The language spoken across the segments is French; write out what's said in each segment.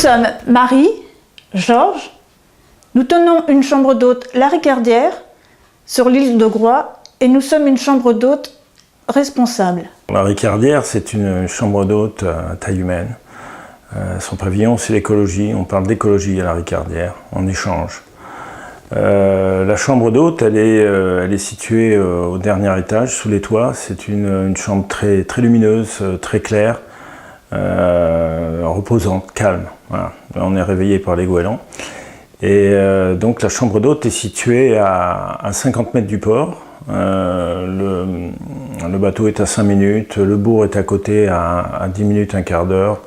sommes Marie, Georges. Nous tenons une chambre d'hôte La Ricardière sur l'île de Groix et nous sommes une chambre d'hôte responsable. La Ricardière, c'est une chambre d'hôte à taille humaine. Son pavillon, c'est l'écologie. On parle d'écologie à La Ricardière, en échange. La chambre d'hôte, elle est située au dernier étage, sous les toits. C'est une chambre très lumineuse, très claire, reposante, calme. Voilà. On est réveillé par les goélands. Et donc la chambre d'hôte est située à 50 mètres du port. Le bateau est à 5 minutes, le bourg est à côté à 10 minutes, un quart d'heure.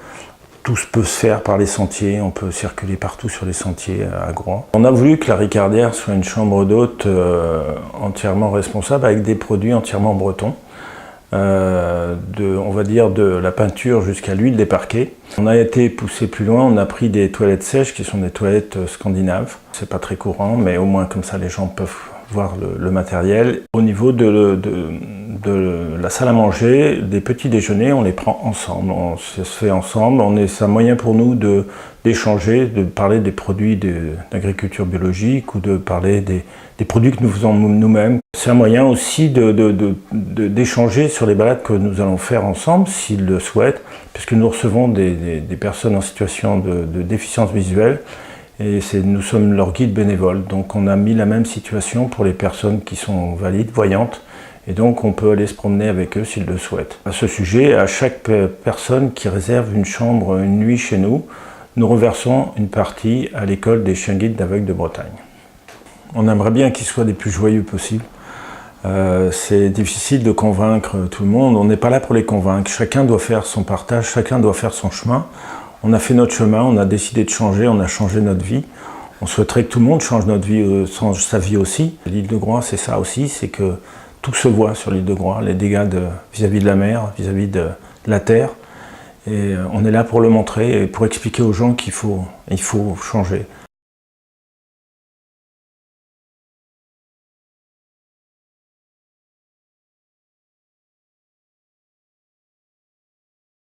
Tout peut se faire par les sentiers, on peut circuler partout sur les sentiers à Groix. On a voulu que la Ricardière soit une chambre d'hôte entièrement responsable avec des produits entièrement bretons. On va dire de la peinture jusqu'à l'huile des parquets. On a été poussé plus loin, on a pris des toilettes sèches qui sont des toilettes scandinaves. C'est pas très courant, mais au moins comme ça les gens peuvent voir le matériel. Au niveau de la salle à manger, des petits déjeuners, on les prend ensemble, ça se fait ensemble. C'est un moyen pour nous d'échanger, de parler des produits d'agriculture biologique ou de parler des produits que nous faisons nous-mêmes. C'est un moyen aussi d'échanger sur les balades que nous allons faire ensemble, s'ils le souhaitent, puisque nous recevons des personnes en situation de déficience visuelle. Et nous sommes leurs guides bénévoles, donc on a mis la même situation pour les personnes qui sont valides, voyantes, et donc on peut aller se promener avec eux s'ils le souhaitent. À ce sujet, à chaque personne qui réserve une chambre, une nuit chez nous, nous reversons une partie à l'école des chiens guides d'aveugles de Bretagne. On aimerait bien qu'ils soient les plus joyeux possibles. C'est difficile de convaincre tout le monde, on n'est pas là pour les convaincre. Chacun doit faire son partage, chacun doit faire son chemin. On a fait notre chemin, on a décidé de changer, on a changé notre vie. On souhaiterait que tout le monde change sa vie aussi. L'île de Groix, c'est ça aussi, c'est que tout se voit sur l'île de Groix, les dégâts vis-à-vis de la mer, vis-à-vis de la terre. Et on est là pour le montrer et pour expliquer aux gens qu'il faut changer.